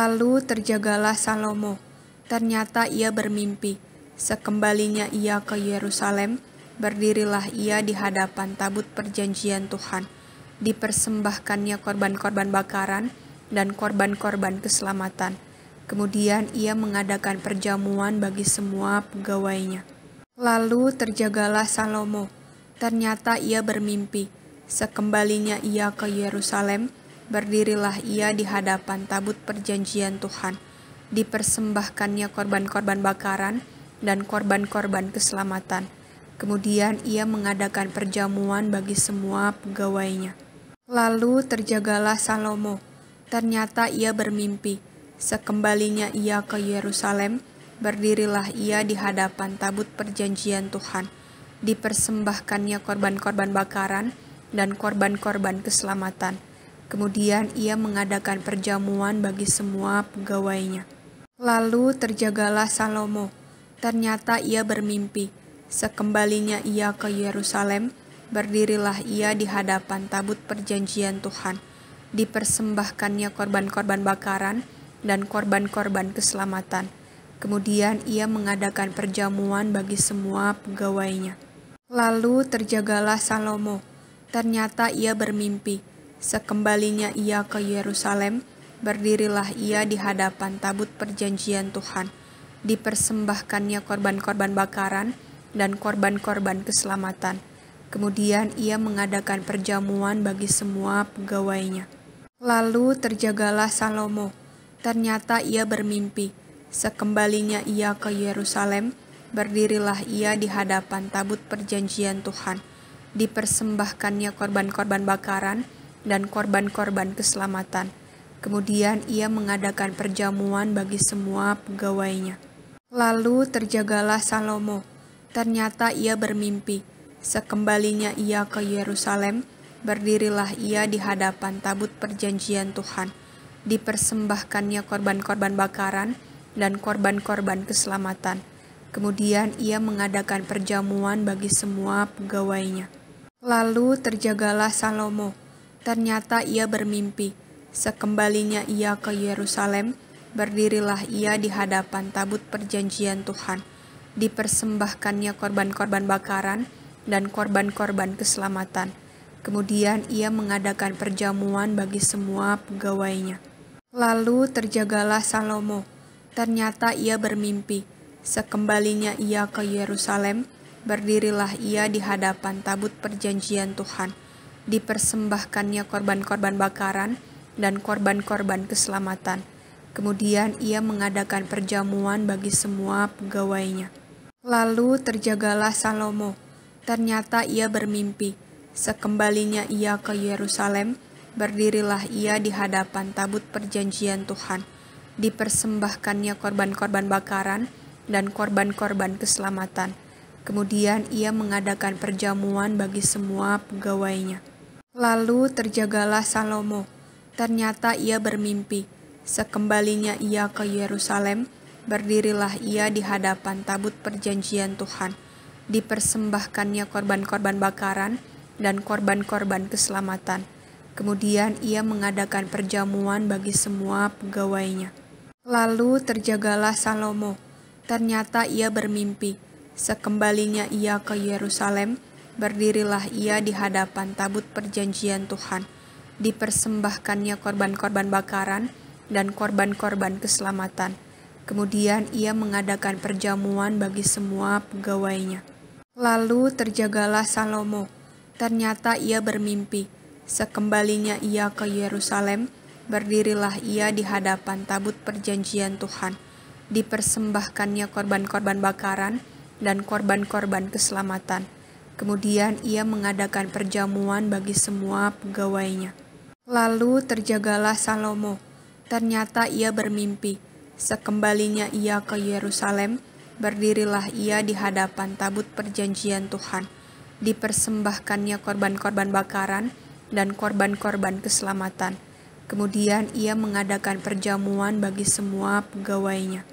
Lalu terjagalah Salomo. Ternyata ia bermimpi. Sekembalinya ia ke Yerusalem, berdirilah ia di hadapan tabut perjanjian Tuhan. Dipersembahkannya korban-korban bakaran dan korban-korban keselamatan. Kemudian ia mengadakan perjamuan bagi semua pegawainya. Lalu terjagalah Salomo. Ternyata ia bermimpi. Sekembalinya ia ke Yerusalem, berdirilah ia di hadapan tabut perjanjian Tuhan. Dipersembahkannya korban-korban bakaran dan korban-korban keselamatan. Kemudian ia mengadakan perjamuan bagi semua pegawainya. Lalu terjagalah Salomo. Ternyata ia bermimpi. Sekembalinya ia ke Yerusalem, berdirilah ia di hadapan tabut perjanjian Tuhan. Dipersembahkannya korban-korban bakaran dan korban-korban keselamatan. Kemudian ia mengadakan perjamuan bagi semua pegawainya. Lalu terjagalah Salomo. Ternyata ia bermimpi. Sekembalinya ia ke Yerusalem, berdirilah ia di hadapan tabut perjanjian Tuhan. Dipersembahkannya korban-korban bakaran dan korban-korban keselamatan. Kemudian ia mengadakan perjamuan bagi semua pegawainya. Lalu terjagalah Salomo. Ternyata ia bermimpi. Sekembalinya ia ke Yerusalem, berdirilah ia di hadapan tabut perjanjian Tuhan. Dipersembahkannya korban-korban bakaran dan korban-korban keselamatan. Kemudian ia mengadakan perjamuan bagi semua pegawainya. Lalu terjagalah Salomo. Ternyata ia bermimpi. Sekembalinya ia ke Yerusalem, berdirilah ia di hadapan tabut perjanjian Tuhan. Dipersembahkannya korban-korban bakaran dan korban-korban keselamatan. Kemudian ia mengadakan perjamuan bagi semua pegawainya. Lalu terjagalah Salomo. Ternyata ia bermimpi. Sekembalinya ia ke Yerusalem, berdirilah ia di hadapan tabut perjanjian Tuhan. Dipersembahkannya korban-korban bakaran dan korban-korban keselamatan. Kemudian ia mengadakan perjamuan bagi semua pegawainya. Lalu terjagalah Salomo. Ternyata ia bermimpi. Sekembalinya ia ke Yerusalem, berdirilah ia di hadapan tabut perjanjian Tuhan. Dipersembahkannya korban-korban bakaran dan korban-korban keselamatan. Kemudian ia mengadakan perjamuan bagi semua pegawainya. Lalu terjagalah Salomo. Ternyata ia bermimpi. Sekembalinya ia ke Yerusalem, berdirilah ia di hadapan tabut perjanjian Tuhan. Dipersembahkannya korban-korban bakaran dan korban-korban keselamatan. Kemudian ia mengadakan perjamuan bagi semua pegawainya. Lalu terjagalah Salomo. Ternyata ia bermimpi. Sekembalinya ia ke Yerusalem, berdirilah ia di hadapan tabut perjanjian Tuhan. Dipersembahkannya korban-korban bakaran dan korban-korban keselamatan. Kemudian ia mengadakan perjamuan bagi semua pegawainya. Lalu terjagalah Salomo. Ternyata ia bermimpi. Sekembalinya ia ke Yerusalem, berdirilah ia di hadapan tabut perjanjian Tuhan. Dipersembahkannya korban-korban bakaran dan korban-korban keselamatan. Kemudian ia mengadakan perjamuan bagi semua pegawainya. Lalu terjagalah Salomo. Ternyata ia bermimpi. Sekembalinya ia ke Yerusalem, berdirilah ia di hadapan tabut perjanjian Tuhan. Dipersembahkannya korban-korban bakaran dan korban-korban keselamatan. Kemudian ia mengadakan perjamuan bagi semua pegawainya. Lalu terjagalah Salomo. Ternyata ia bermimpi. Sekembalinya ia ke Yerusalem, berdirilah ia di hadapan tabut perjanjian Tuhan. Dipersembahkannya korban-korban bakaran dan korban-korban keselamatan. Kemudian ia mengadakan perjamuan bagi semua pegawainya. Lalu terjagalah Salomo. Ternyata ia bermimpi. Sekembalinya ia ke Yerusalem, berdirilah ia di hadapan tabut perjanjian Tuhan. Dipersembahkannya korban-korban bakaran dan korban-korban keselamatan. Kemudian ia mengadakan perjamuan bagi semua pegawainya.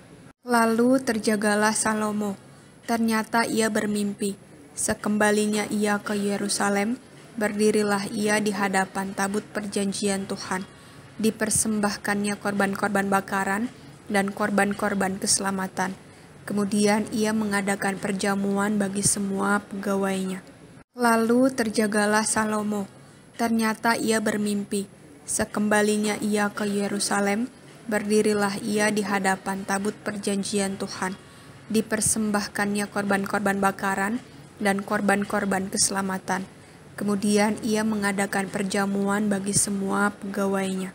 Lalu terjagalah Salomo. Ternyata ia bermimpi. Sekembalinya ia ke Yerusalem, berdirilah ia di hadapan tabut perjanjian Tuhan. dipersembahkannya korban-korban bakaran dan korban-korban keselamatan. Kemudian ia mengadakan perjamuan bagi semua pegawainya. Lalu terjagalah Salomo. Ternyata ia bermimpi. Sekembalinya ia ke Yerusalem, berdirilah ia di hadapan tabut perjanjian Tuhan. Dipersembahkannya korban-korban bakaran dan korban-korban keselamatan. Kemudian ia mengadakan perjamuan bagi semua pegawainya.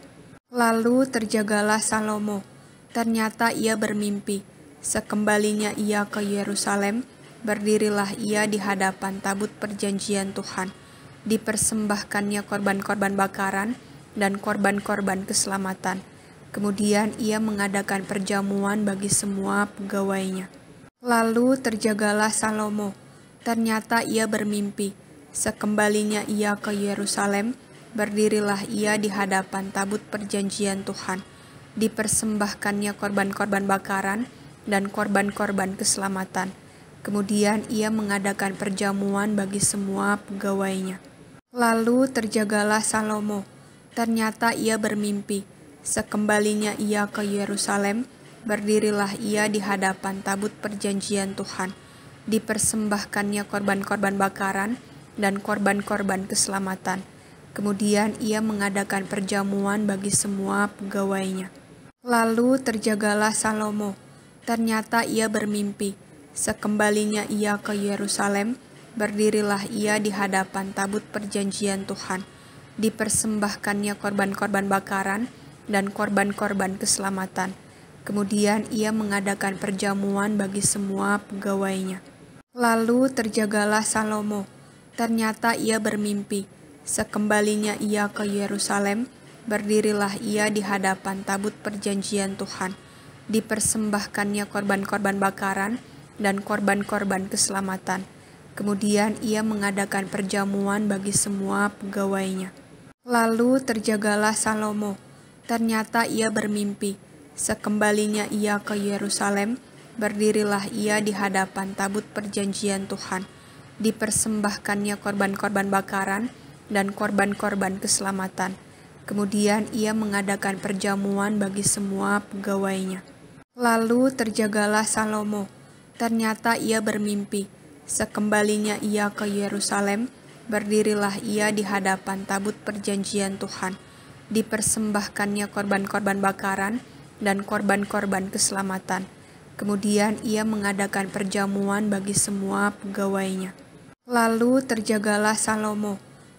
Lalu terjagalah Salomo. Ternyata ia bermimpi. Sekembalinya ia ke Yerusalem, berdirilah ia di hadapan tabut perjanjian Tuhan. Dipersembahkannya korban-korban bakaran dan korban-korban keselamatan. Kemudian ia mengadakan perjamuan bagi semua pegawainya. Lalu terjagalah Salomo. Ternyata ia bermimpi. Sekembalinya ia ke Yerusalem, berdirilah ia di hadapan tabut perjanjian Tuhan. Dipersembahkannya korban-korban bakaran dan korban-korban keselamatan. Kemudian ia mengadakan perjamuan bagi semua pegawainya. Lalu terjagalah Salomo. Ternyata ia bermimpi. Sekembalinya ia ke Yerusalem, berdirilah ia di hadapan tabut perjanjian Tuhan. Dipersembahkannya korban-korban bakaran dan korban-korban keselamatan. Kemudian ia mengadakan perjamuan bagi semua pegawainya. Lalu terjagalah Salomo. Ternyata ia bermimpi. Sekembalinya ia ke Yerusalem, berdirilah ia di hadapan tabut perjanjian Tuhan. Dipersembahkannya korban-korban bakaran dan korban-korban keselamatan. Kemudian ia mengadakan perjamuan bagi semua pegawainya. Lalu terjagalah Salomo. Ternyata ia bermimpi. Sekembalinya ia ke Yerusalem, berdirilah ia di hadapan tabut perjanjian Tuhan. Dipersembahkannya korban-korban bakaran dan korban-korban keselamatan. Kemudian ia mengadakan perjamuan bagi semua pegawainya. Lalu terjagalah Salomo. Ternyata ia bermimpi. Sekembalinya ia ke Yerusalem, berdirilah ia di hadapan tabut perjanjian Tuhan. Dipersembahkannya korban-korban bakaran dan korban-korban keselamatan. Kemudian ia mengadakan perjamuan bagi semua pegawainya. Lalu terjagalah Salomo. Ternyata ia bermimpi. Sekembalinya ia ke Yerusalem, berdirilah ia di hadapan tabut perjanjian Tuhan. Dipersembahkannya korban-korban bakaran dan korban-korban keselamatan. Kemudian ia mengadakan perjamuan bagi semua pegawainya. Lalu terjagalah Salomo.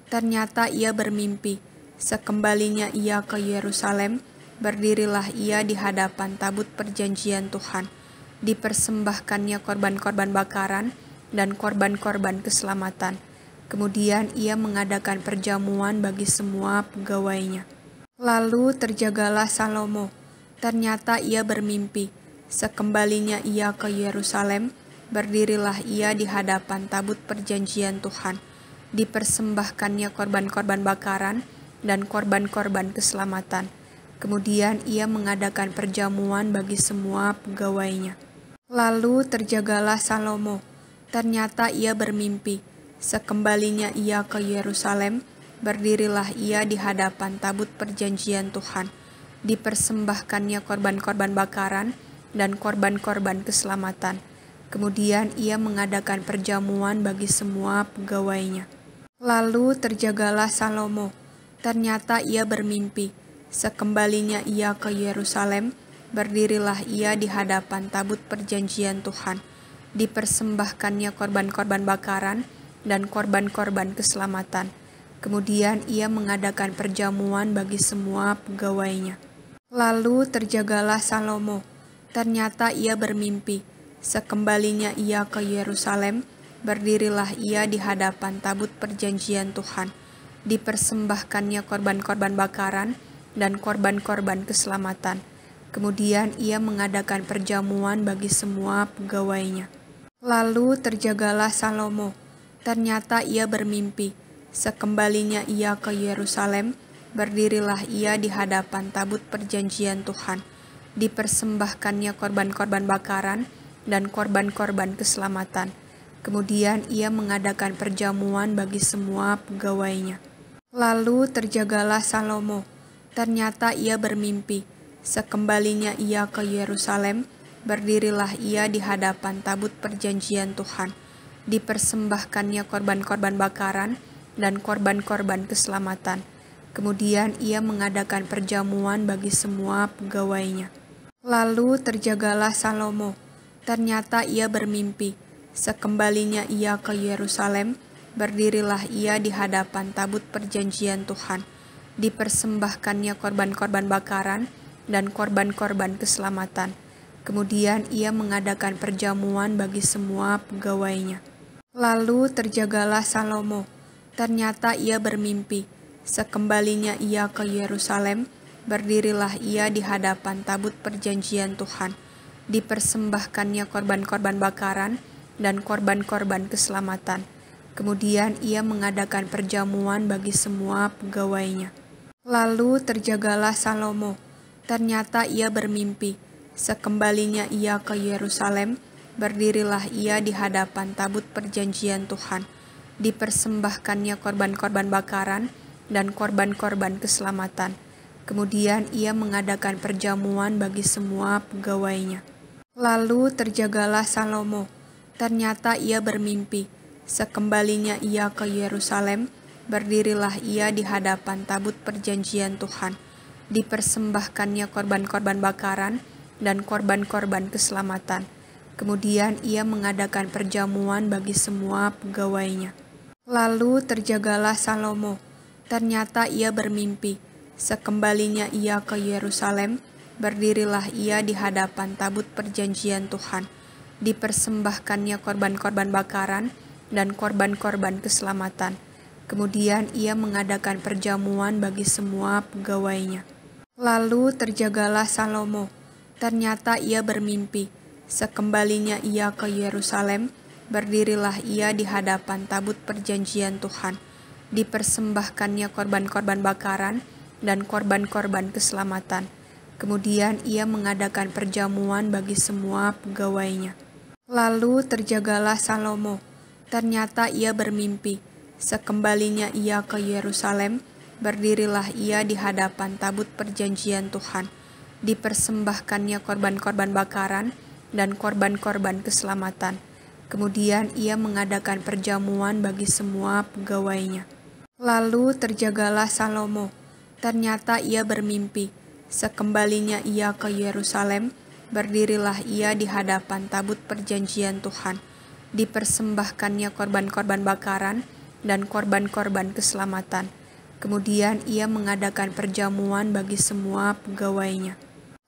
Ternyata ia bermimpi. Sekembalinya ia ke Yerusalem, berdirilah ia di hadapan tabut perjanjian Tuhan. Dipersembahkannya korban-korban bakaran dan korban-korban keselamatan. Kemudian ia mengadakan perjamuan bagi semua pegawainya. Lalu terjagalah Salomo. Ternyata ia bermimpi. Sekembalinya ia ke Yerusalem, berdirilah ia di hadapan tabut perjanjian Tuhan. Dipersembahkannya korban-korban bakaran dan korban-korban keselamatan. Kemudian ia mengadakan perjamuan bagi semua pegawainya. Lalu terjagalah Salomo. Ternyata ia bermimpi. Sekembalinya ia ke Yerusalem, berdirilah ia di hadapan tabut perjanjian Tuhan. Dipersembahkannya korban-korban bakaran dan korban-korban keselamatan. Kemudian ia mengadakan perjamuan bagi semua pegawainya. Lalu terjagalah Salomo. Ternyata ia bermimpi. Sekembalinya ia ke Yerusalem, berdirilah ia di hadapan tabut perjanjian Tuhan. Dipersembahkannya korban-korban bakaran dan korban-korban keselamatan. Kemudian ia mengadakan perjamuan bagi semua pegawainya. Lalu terjagalah Salomo. Ternyata ia bermimpi. Sekembalinya ia ke Yerusalem, berdirilah ia di hadapan tabut perjanjian Tuhan. Dipersembahkannya korban-korban bakaran dan korban-korban keselamatan. Kemudian ia mengadakan perjamuan bagi semua pegawainya. Lalu terjagalah Salomo. Ternyata ia bermimpi. Sekembalinya ia ke Yerusalem, berdirilah ia di hadapan tabut perjanjian Tuhan. Dipersembahkannya korban-korban bakaran dan korban-korban keselamatan. Kemudian ia mengadakan perjamuan bagi semua pegawainya. Lalu terjagalah Salomo. ternyata ia bermimpi. Sekembalinya ia ke Yerusalem, berdirilah ia di hadapan tabut perjanjian Tuhan. Dipersembahkannya korban-korban bakaran dan korban-korban keselamatan. Kemudian ia mengadakan perjamuan bagi semua pegawainya. Lalu terjagalah Salomo. Ternyata ia bermimpi. Sekembalinya ia ke Yerusalem, berdirilah ia di hadapan tabut perjanjian Tuhan. Dipersembahkannya korban-korban bakaran dan korban-korban keselamatan. Kemudian ia mengadakan perjamuan bagi semua pegawainya. Lalu terjagalah Salomo. Ternyata ia bermimpi. Sekembalinya ia ke Yerusalem, berdirilah ia di hadapan tabut perjanjian Tuhan. Dipersembahkannya korban-korban bakaran dan korban-korban keselamatan. Kemudian ia mengadakan perjamuan bagi semua pegawainya. Lalu terjagalah Salomo. Ternyata ia bermimpi. Sekembalinya ia ke Yerusalem, berdirilah ia di hadapan tabut perjanjian Tuhan. Dipersembahkannya korban-korban bakaran dan korban-korban keselamatan. Kemudian ia mengadakan perjamuan bagi semua pegawainya. Lalu terjagalah Salomo. Ternyata ia bermimpi. Sekembalinya ia ke Yerusalem, berdirilah ia di hadapan tabut perjanjian Tuhan. Dipersembahkannya korban-korban bakaran dan korban-korban keselamatan. Kemudian ia mengadakan perjamuan bagi semua pegawainya. Lalu terjagalah Salomo. Ternyata ia bermimpi. Sekembalinya ia ke Yerusalem, berdirilah ia di hadapan tabut perjanjian Tuhan. Dipersembahkannya korban-korban bakaran dan korban-korban keselamatan. Kemudian ia mengadakan perjamuan bagi semua pegawainya. Lalu terjagalah Salomo. Ternyata ia bermimpi. Sekembalinya ia ke Yerusalem, berdirilah ia di hadapan tabut perjanjian Tuhan. Dipersembahkannya korban-korban bakaran dan korban-korban keselamatan. Kemudian ia mengadakan perjamuan bagi semua pegawainya. Lalu terjagalah Salomo. Ternyata ia bermimpi. Sekembalinya ia ke Yerusalem, berdirilah ia di hadapan tabut perjanjian Tuhan. Dipersembahkannya korban-korban bakaran dan korban-korban keselamatan. Kemudian ia mengadakan perjamuan bagi semua pegawainya. Lalu terjagalah Salomo. Ternyata ia bermimpi. Sekembalinya ia ke Yerusalem, berdirilah ia di hadapan tabut perjanjian Tuhan. Dipersembahkannya korban-korban bakaran dan korban-korban keselamatan. Kemudian ia mengadakan perjamuan bagi semua pegawainya.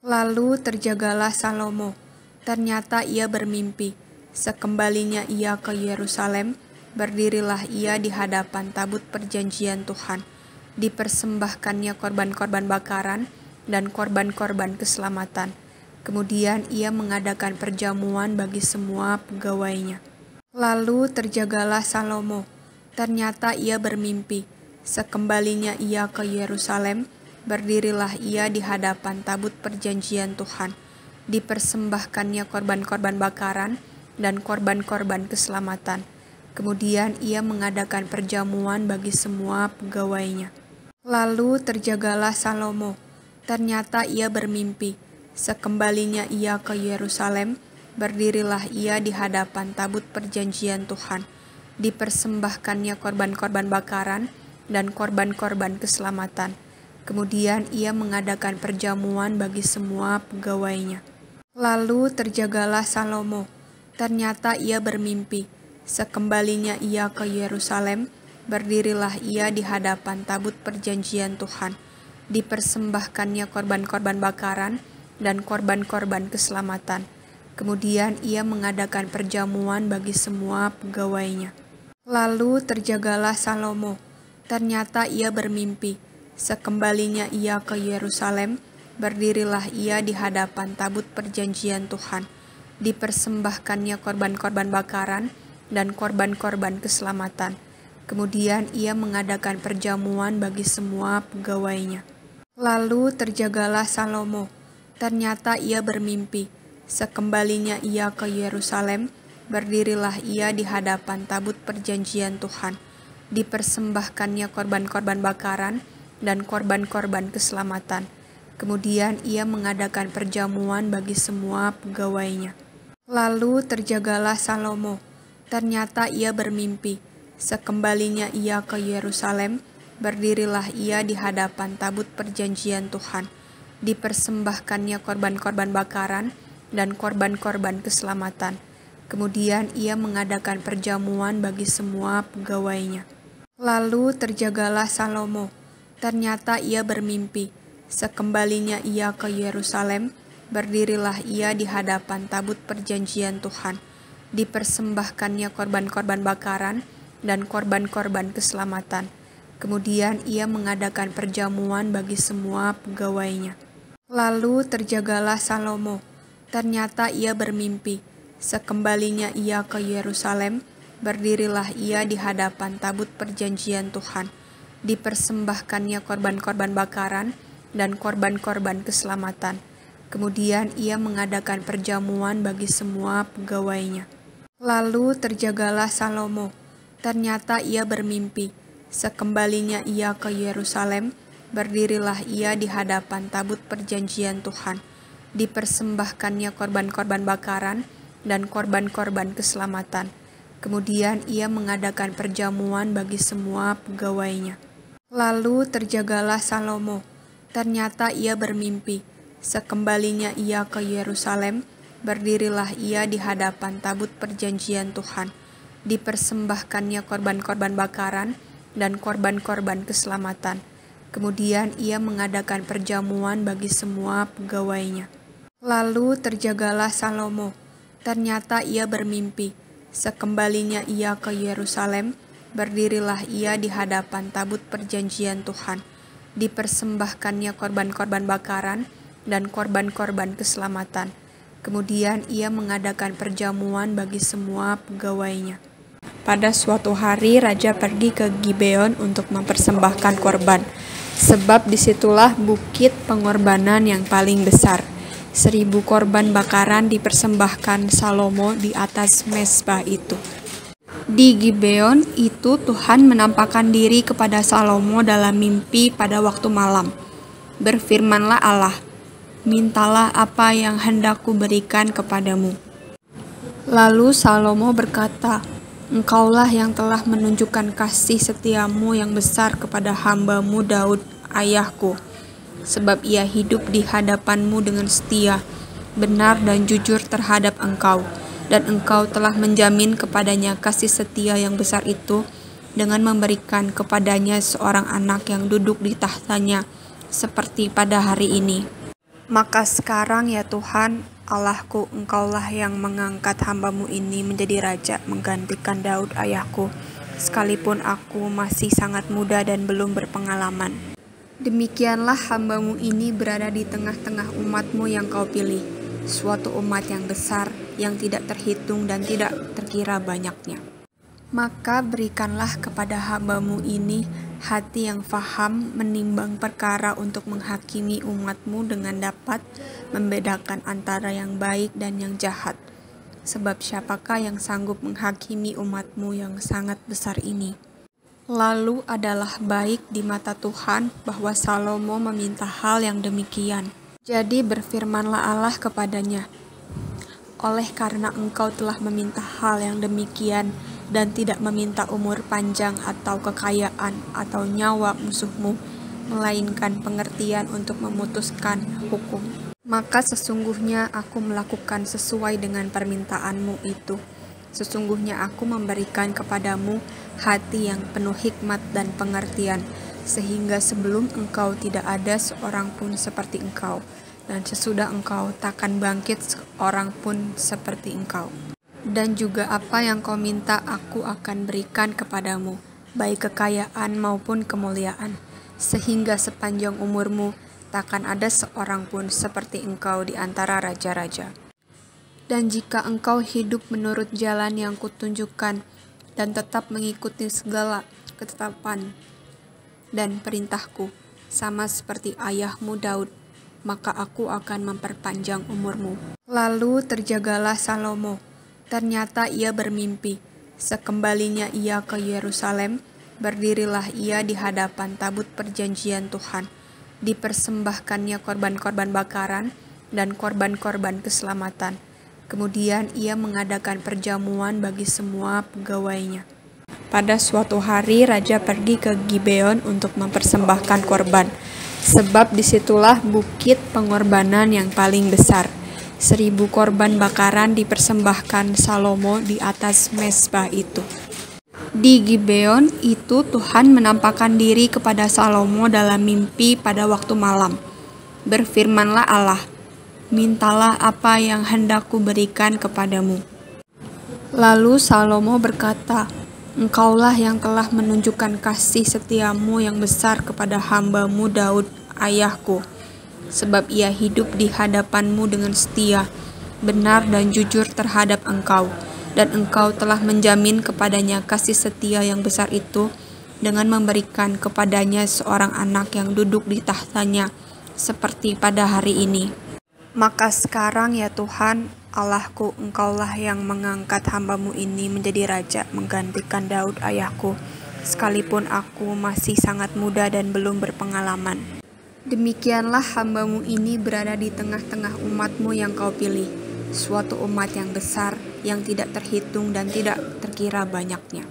Lalu terjagalah Salomo. Ternyata ia bermimpi. Sekembalinya ia ke Yerusalem, berdirilah ia di hadapan tabut perjanjian Tuhan. Dipersembahkannya korban-korban bakaran dan korban-korban keselamatan. Kemudian ia mengadakan perjamuan bagi semua pegawainya. Lalu terjagalah Salomo. Ternyata ia bermimpi. Sekembalinya ia ke Yerusalem, berdirilah ia di hadapan tabut perjanjian Tuhan. Dipersembahkannya korban-korban bakaran dan korban-korban keselamatan. Kemudian ia mengadakan perjamuan bagi semua pegawainya. Lalu terjagalah Salomo. Ternyata ia bermimpi. Sekembalinya ia ke Yerusalem, berdirilah ia di hadapan tabut perjanjian Tuhan. Dipersembahkannya korban-korban bakaran dan korban-korban keselamatan. Kemudian ia mengadakan perjamuan bagi semua pegawainya. Lalu terjagalah Salomo. Ternyata ia bermimpi. Sekembalinya ia ke Yerusalem, berdirilah ia di hadapan tabut perjanjian Tuhan. Dipersembahkannya korban-korban bakaran dan korban-korban keselamatan. Kemudian ia mengadakan perjamuan bagi semua pegawainya. Lalu terjagalah Salomo. Ternyata ia bermimpi. Sekembalinya ia ke Yerusalem, berdirilah ia di hadapan tabut perjanjian Tuhan. Dipersembahkannya korban-korban bakaran dan korban-korban keselamatan. Kemudian ia mengadakan perjamuan bagi semua pegawainya. Lalu terjagalah Salomo. Ternyata ia bermimpi. Sekembalinya ia ke Yerusalem, berdirilah ia di hadapan tabut perjanjian Tuhan. Dipersembahkannya korban-korban bakaran dan korban-korban keselamatan. Kemudian ia mengadakan perjamuan bagi semua pegawainya. Lalu terjagalah Salomo. Ternyata ia bermimpi. Sekembalinya ia ke Yerusalem, berdirilah ia di hadapan tabut perjanjian Tuhan. Dipersembahkannya korban-korban bakaran dan korban-korban keselamatan. Kemudian ia mengadakan perjamuan bagi semua pegawainya. Lalu terjagalah Salomo. Ternyata ia bermimpi. Sekembalinya ia ke Yerusalem, berdirilah ia di hadapan tabut perjanjian Tuhan. Dipersembahkannya korban-korban bakaran dan korban-korban keselamatan. Kemudian ia mengadakan perjamuan bagi semua pegawainya. Lalu terjagalah Salomo. Ternyata ia bermimpi. Sekembalinya ia ke Yerusalem, berdirilah ia di hadapan tabut perjanjian Tuhan. Dipersembahkannya korban-korban bakaran dan korban-korban keselamatan. Kemudian ia mengadakan perjamuan bagi semua pegawainya. Lalu terjagalah Salomo. Ternyata ia bermimpi. Sekembalinya ia ke Yerusalem, berdirilah ia di hadapan tabut perjanjian Tuhan. Dipersembahkannya korban-korban bakaran dan korban-korban keselamatan. Kemudian ia mengadakan perjamuan bagi semua pegawainya. Lalu terjagalah Salomo. Ternyata ia bermimpi. Sekembalinya ia ke Yerusalem, berdirilah ia di hadapan tabut perjanjian Tuhan. Dipersembahkannya korban-korban bakaran dan korban-korban keselamatan. Kemudian ia mengadakan perjamuan bagi semua pegawainya. Lalu terjagalah Salomo. Ternyata ia bermimpi. Sekembalinya ia ke Yerusalem, berdirilah ia di hadapan tabut perjanjian Tuhan. Dipersembahkannya korban-korban bakaran dan korban-korban keselamatan. Kemudian ia mengadakan perjamuan bagi semua pegawainya. Pada suatu hari raja pergi ke Gibeon untuk mempersembahkan korban, sebab disitulah bukit pengorbanan yang paling besar. 1000 korban bakaran dipersembahkan Salomo di atas mezbah itu. Di Gibeon itu Tuhan menampakkan diri kepada Salomo dalam mimpi pada waktu malam. Berfirmanlah Allah, "Mintalah apa yang hendak kuberikan kepadamu." Lalu Salomo berkata, "Engkaulah yang telah menunjukkan kasih setiamu yang besar kepada hamba-Mu Daud, ayahku, sebab ia hidup di hadapan-Mu dengan setia, benar dan jujur terhadap Engkau. Dan Engkau telah menjamin kepadanya kasih setia yang besar itu dengan memberikan kepadanya seorang anak yang duduk di tahtanya seperti pada hari ini. Maka sekarang ya Tuhan, Allahku, Engkaulah yang mengangkat hamba-Mu ini menjadi raja menggantikan Daud ayahku, sekalipun aku masih sangat muda dan belum berpengalaman. Demikianlah hamba-Mu ini berada di tengah-tengah umat-Mu yang Kau pilih, suatu umat yang besar, yang tidak terhitung dan tidak terkira banyaknya. Maka berikanlah kepada hamba-Mu ini hati yang faham menimbang perkara untuk menghakimi umat-Mu dengan dapat membedakan antara yang baik dan yang jahat. Sebab siapakah yang sanggup menghakimi umat-Mu yang sangat besar ini?" Lalu adalah baik di mata Tuhan bahwa Salomo meminta hal yang demikian. Jadi berfirmanlah Allah kepadanya, "Oleh karena engkau telah meminta hal yang demikian dan tidak meminta umur panjang atau kekayaan atau nyawa musuhmu, melainkan pengertian untuk memutuskan hukum, maka sesungguhnya aku melakukan sesuai dengan permintaanmu itu. Sesungguhnya aku memberikan kepadamu hati yang penuh hikmat dan pengertian, sehingga sebelum engkau tidak ada seorang pun seperti engkau, dan sesudah engkau takkan bangkit seorang pun seperti engkau. Dan juga apa yang kau minta aku akan berikan kepadamu, baik kekayaan maupun kemuliaan, sehingga sepanjang umurmu takkan ada seorang pun seperti engkau di antara raja-raja. Dan jika engkau hidup menurut jalan yang kutunjukkan dan tetap mengikuti segala ketetapan dan perintahku, sama seperti ayahmu Daud, maka aku akan memperpanjang umurmu." Lalu terjagalah Salomo. Ternyata ia bermimpi. Sekembalinya ia ke Yerusalem, berdirilah ia di hadapan tabut perjanjian Tuhan. Dipersembahkannya korban-korban bakaran dan korban-korban keselamatan. Kemudian ia mengadakan perjamuan bagi semua pegawainya. Pada suatu hari raja pergi ke Gibeon untuk mempersembahkan korban, sebab disitulah bukit pengorbanan yang paling besar. 1000 korban bakaran dipersembahkan Salomo di atas mezbah itu. Di Gibeon itu Tuhan menampakkan diri kepada Salomo dalam mimpi pada waktu malam. Berfirmanlah Allah, "Mintalah apa yang hendak kuberikan kepadamu." Lalu Salomo berkata, "Engkaulah yang telah menunjukkan kasih setiamu yang besar kepada hamba-Mu Daud, ayahku. Sebab ia hidup di hadapan-Mu dengan setia, benar dan jujur terhadap Engkau. Dan Engkau telah menjamin kepadanya kasih setia yang besar itu dengan memberikan kepadanya seorang anak yang duduk di tahtanya, seperti pada hari ini. Maka sekarang ya Tuhan, Allahku, Engkaulah yang mengangkat hamba-Mu ini menjadi raja menggantikan Daud ayahku, sekalipun aku masih sangat muda dan belum berpengalaman. Demikianlah hamba-Mu ini berada di tengah-tengah umat-Mu yang Kau pilih, suatu umat yang besar, yang tidak terhitung dan tidak terkira banyaknya.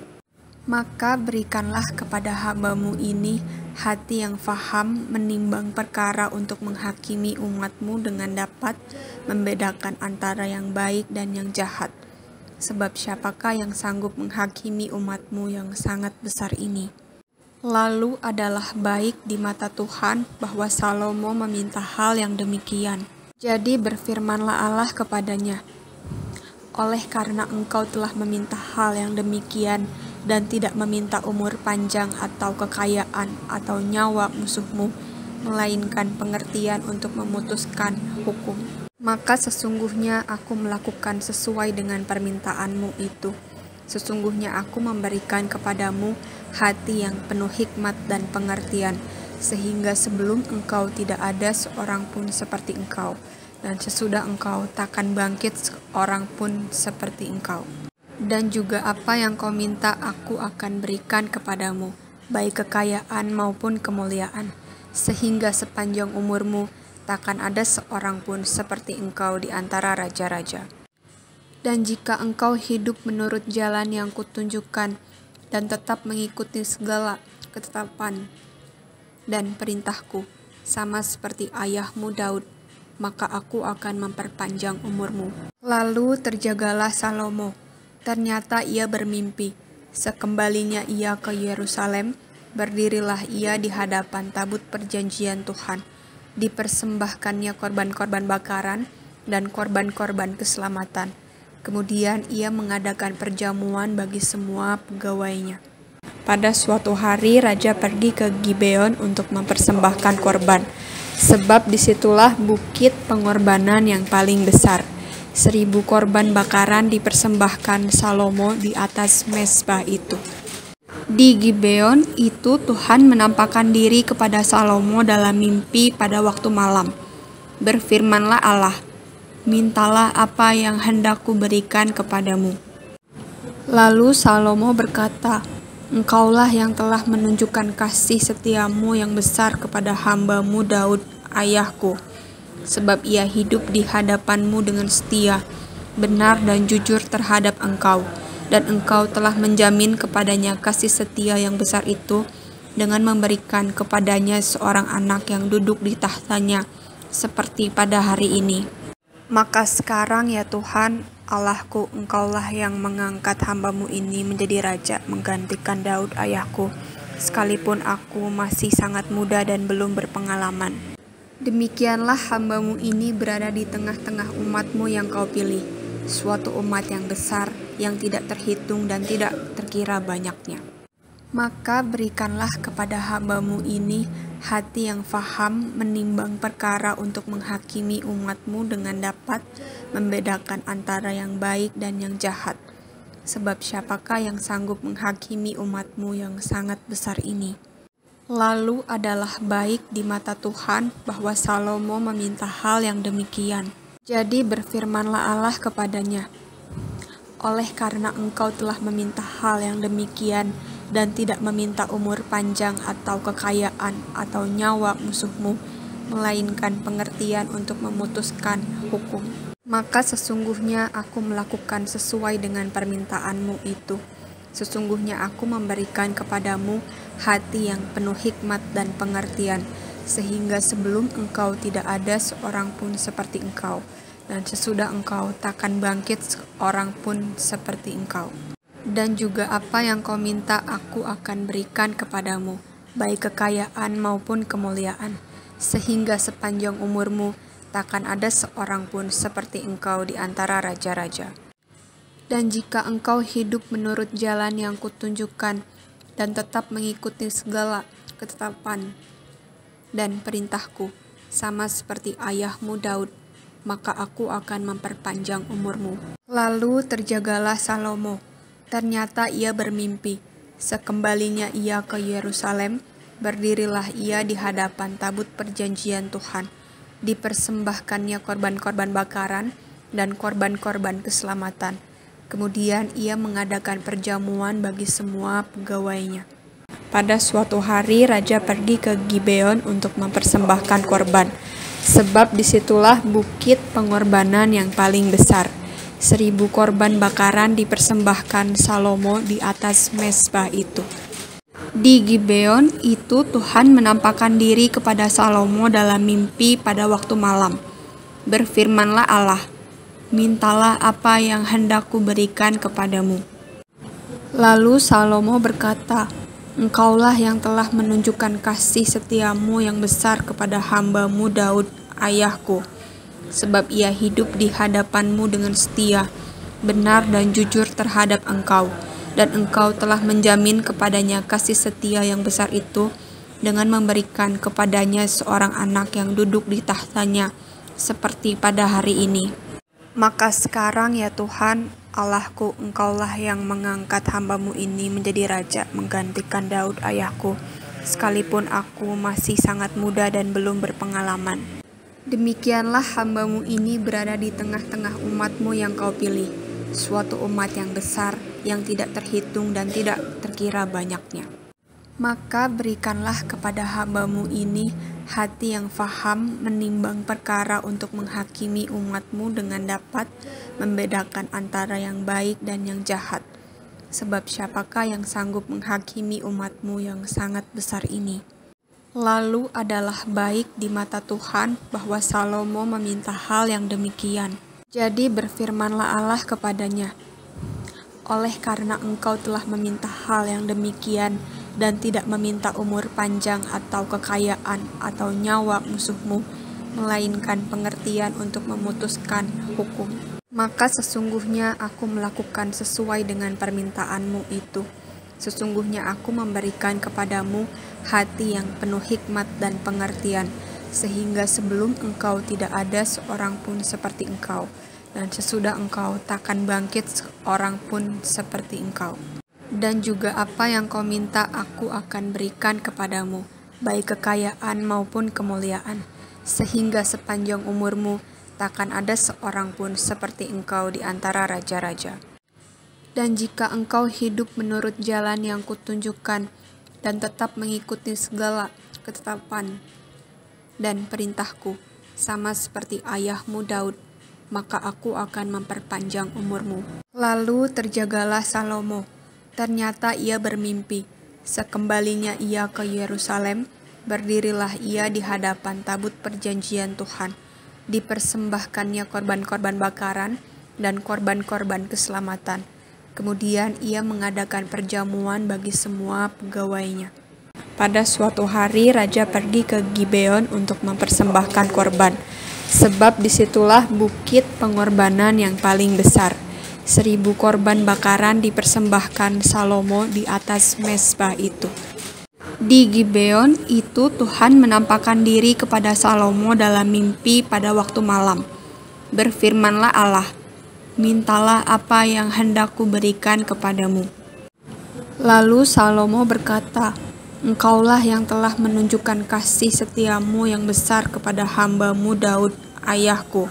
Maka berikanlah kepada hamba-Mu ini hati yang faham menimbang perkara untuk menghakimi umat-Mu dengan dapat membedakan antara yang baik dan yang jahat. Sebab siapakah yang sanggup menghakimi umat-Mu yang sangat besar ini? Lalu adalah baik di mata Tuhan bahwa Salomo meminta hal yang demikian. Jadi berfirmanlah Allah kepadanya, "Oleh karena engkau telah meminta hal yang demikian dan tidak meminta umur panjang atau kekayaan atau nyawa musuhmu, melainkan pengertian untuk memutuskan hukum, maka sesungguhnya aku melakukan sesuai dengan permintaanmu itu. Sesungguhnya aku memberikan kepadamu hati yang penuh hikmat dan pengertian, sehingga sebelum engkau tidak ada seorang pun seperti engkau, dan sesudah engkau takkan bangkit seorang pun seperti engkau. Dan juga apa yang kau minta aku akan berikan kepadamu, baik kekayaan maupun kemuliaan, sehingga sepanjang umurmu takkan ada seorang pun seperti engkau di antara raja-raja. Dan jika engkau hidup menurut jalan yang kutunjukkan dan tetap mengikuti segala ketetapan dan perintahku, sama seperti ayahmu Daud, maka aku akan memperpanjang umurmu." Lalu terjagalah Salomo. Ternyata ia bermimpi. Sekembalinya ia ke Yerusalem, berdirilah ia di hadapan tabut perjanjian Tuhan. Dipersembahkannya korban-korban bakaran dan korban-korban keselamatan. Kemudian ia mengadakan perjamuan bagi semua pegawainya. Pada suatu hari raja pergi ke Gibeon untuk mempersembahkan korban, sebab disitulah bukit pengorbanan yang paling besar. 1000 korban bakaran dipersembahkan Salomo di atas mezbah itu. Di Gibeon itu Tuhan menampakkan diri kepada Salomo dalam mimpi pada waktu malam. Berfirmanlah Allah, "Mintalah apa yang hendak kuberikan kepadamu." Lalu Salomo berkata, "Engkaulah yang telah menunjukkan kasih setiamu yang besar kepada hamba-Mu Daud, ayahku. Sebab ia hidup di hadapan-Mu dengan setia, benar dan jujur terhadap Engkau. Dan Engkau telah menjamin kepadanya kasih setia yang besar itu dengan memberikan kepadanya seorang anak yang duduk di tahtanya, seperti pada hari ini. Maka sekarang ya Tuhan, Allahku, Engkaulah yang mengangkat hamba-Mu ini menjadi raja menggantikan Daud ayahku, sekalipun aku masih sangat muda dan belum berpengalaman. Demikianlah hamba-Mu ini berada di tengah-tengah umat-Mu yang Kau pilih, suatu umat yang besar, yang tidak terhitung dan tidak terkira banyaknya. Maka berikanlah kepada hamba-Mu ini hati yang faham menimbang perkara untuk menghakimi umat-Mu dengan dapat membedakan antara yang baik dan yang jahat. Sebab siapakah yang sanggup menghakimi umat-Mu yang sangat besar ini?" Lalu adalah baik di mata Tuhan bahwa Salomo meminta hal yang demikian. Jadi berfirmanlah Allah kepadanya, "Oleh karena engkau telah meminta hal yang demikian dan tidak meminta umur panjang atau kekayaan atau nyawa musuhmu, melainkan pengertian untuk memutuskan hukum. Maka sesungguhnya aku melakukan sesuai dengan permintaanmu itu. Sesungguhnya aku memberikan kepadamu hati yang penuh hikmat dan pengertian, sehingga sebelum engkau tidak ada seorang pun seperti engkau, dan sesudah engkau takkan bangkit seorang pun seperti engkau. Dan juga apa yang kau minta aku akan berikan kepadamu, baik kekayaan maupun kemuliaan, sehingga sepanjang umurmu takkan ada seorang pun seperti engkau di antara raja-raja. Dan jika engkau hidup menurut jalan yang kutunjukkan dan tetap mengikuti segala ketetapan dan perintahku, sama seperti ayahmu Daud, maka aku akan memperpanjang umurmu. Lalu terjagalah Salomo. Ternyata ia bermimpi. Sekembalinya ia ke Yerusalem, berdirilah ia di hadapan tabut perjanjian Tuhan. Dipersembahkannya korban-korban bakaran dan korban-korban keselamatan. Kemudian ia mengadakan perjamuan bagi semua pegawainya. Pada suatu hari raja pergi ke Gibeon untuk mempersembahkan korban, sebab disitulah bukit pengorbanan yang paling besar. 1.000 korban bakaran dipersembahkan Salomo di atas mezbah itu. Di Gibeon itu Tuhan menampakkan diri kepada Salomo dalam mimpi pada waktu malam. Berfirmanlah Allah, mintalah apa yang hendak kuberikan kepadamu. Lalu Salomo berkata, Engkaulah yang telah menunjukkan kasih setiamu yang besar kepada hamba-Mu Daud, ayahku, sebab ia hidup di hadapan-Mu dengan setia, benar dan jujur terhadap Engkau, dan Engkau telah menjamin kepadanya kasih setia yang besar itu dengan memberikan kepadanya seorang anak yang duduk di tahtanya, seperti pada hari ini. Maka sekarang ya Tuhan, Allahku, Engkaulah yang mengangkat hamba-Mu ini menjadi raja menggantikan Daud ayahku, sekalipun aku masih sangat muda dan belum berpengalaman. Demikianlah hamba-Mu ini berada di tengah-tengah umat-Mu yang Kau pilih, suatu umat yang besar, yang tidak terhitung dan tidak terkira banyaknya. Maka berikanlah kepada hamba-Mu ini hati yang faham menimbang perkara untuk menghakimi umat-Mu dengan dapat membedakan antara yang baik dan yang jahat. Sebab siapakah yang sanggup menghakimi umat-Mu yang sangat besar ini? Lalu adalah baik di mata Tuhan bahwa Salomo meminta hal yang demikian. Jadi berfirmanlah Allah kepadanya, oleh karena engkau telah meminta hal yang demikian dan tidak meminta umur panjang atau kekayaan atau nyawa musuhmu, melainkan pengertian untuk memutuskan hukum. Maka sesungguhnya aku melakukan sesuai dengan permintaanmu itu. Sesungguhnya aku memberikan kepadamu hati yang penuh hikmat dan pengertian, sehingga sebelum engkau tidak ada seorang pun seperti engkau, dan sesudah engkau takkan bangkit seorang pun seperti engkau. Dan juga apa yang kau minta aku akan berikan kepadamu, baik kekayaan maupun kemuliaan, sehingga sepanjang umurmu takkan ada seorang pun seperti engkau di antara raja-raja. Dan jika engkau hidup menurut jalan yang kutunjukkan dan tetap mengikuti segala ketetapan dan perintahku, sama seperti ayahmu Daud, maka aku akan memperpanjang umurmu. Lalu terjagalah Salomo. Ternyata ia bermimpi. Sekembalinya ia ke Yerusalem, berdirilah ia di hadapan tabut perjanjian Tuhan. Dipersembahkannya korban-korban bakaran dan korban-korban keselamatan. Kemudian ia mengadakan perjamuan bagi semua pegawainya. Pada suatu hari raja pergi ke Gibeon untuk mempersembahkan korban, sebab disitulah bukit pengorbanan yang paling besar. 1.000 korban bakaran dipersembahkan Salomo di atas mezbah itu. Di Gibeon itu Tuhan menampakkan diri kepada Salomo dalam mimpi pada waktu malam. Berfirmanlah Allah, mintalah apa yang hendak kuberikan kepadamu. Lalu Salomo berkata, Engkaulah yang telah menunjukkan kasih setiamu yang besar kepada hamba-Mu Daud, ayahku,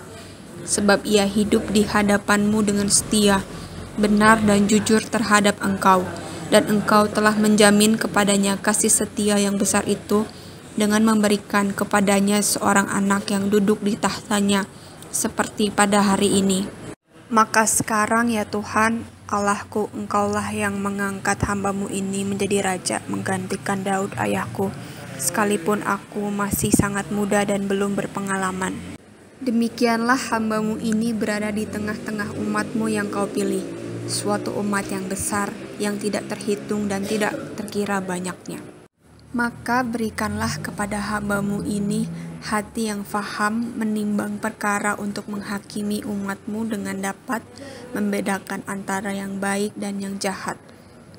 sebab ia hidup di hadapan-Mu dengan setia, benar dan jujur terhadap Engkau, dan engkau telah menjamin kepadanya kasih setia yang besar itu dengan memberikan kepadanya seorang anak yang duduk di tahtanya seperti pada hari ini. Maka sekarang ya Tuhan, Allahku, engkaulah yang mengangkat hamba-Mu ini menjadi raja menggantikan Daud ayahku, sekalipun aku masih sangat muda dan belum berpengalaman. Demikianlah hamba-Mu ini berada di tengah-tengah umat-Mu yang Kau pilih, suatu umat yang besar, yang tidak terhitung dan tidak terkira banyaknya. Maka berikanlah kepada hamba-Mu ini hati yang faham menimbang perkara untuk menghakimi umat-Mu dengan dapat membedakan antara yang baik dan yang jahat.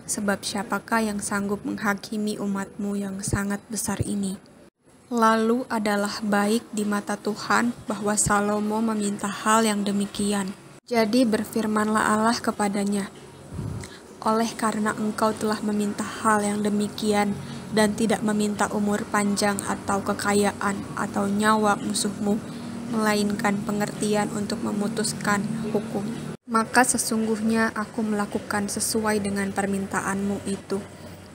Sebab siapakah yang sanggup menghakimi umat-Mu yang sangat besar ini? Lalu adalah baik di mata Tuhan bahwa Salomo meminta hal yang demikian. Jadi berfirmanlah Allah kepadanya, oleh karena engkau telah meminta hal yang demikian dan tidak meminta umur panjang atau kekayaan atau nyawa musuhmu, melainkan pengertian untuk memutuskan hukum. Maka sesungguhnya aku melakukan sesuai dengan permintaanmu itu.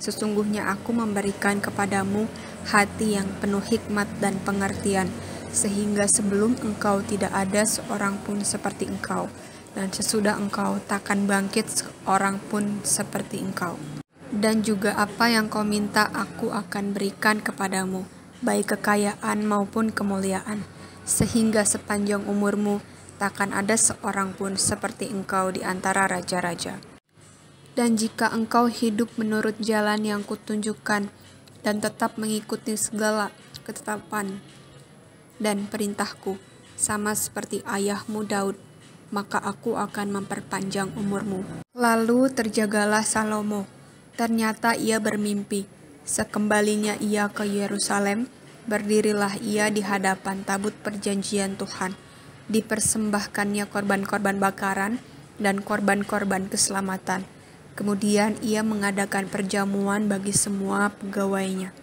Sesungguhnya aku memberikan kepadamu hati yang penuh hikmat dan pengertian, sehingga sebelum engkau tidak ada seorang pun seperti engkau, dan sesudah engkau takkan bangkit seorang pun seperti engkau. Dan juga apa yang kau minta aku akan berikan kepadamu, baik kekayaan maupun kemuliaan, sehingga sepanjang umurmu takkan ada seorang pun seperti engkau di antara raja-raja. Dan jika engkau hidup menurut jalan yang kutunjukkan dan tetap mengikuti segala ketetapan dan perintahku, sama seperti ayahmu Daud, maka aku akan memperpanjang umurmu. Lalu terjagalah Salomo. Ternyata ia bermimpi. Sekembalinya ia ke Yerusalem, berdirilah ia di hadapan tabut perjanjian Tuhan. Dipersembahkannya korban-korban bakaran dan korban-korban keselamatan. Kemudian ia mengadakan perjamuan bagi semua pegawainya.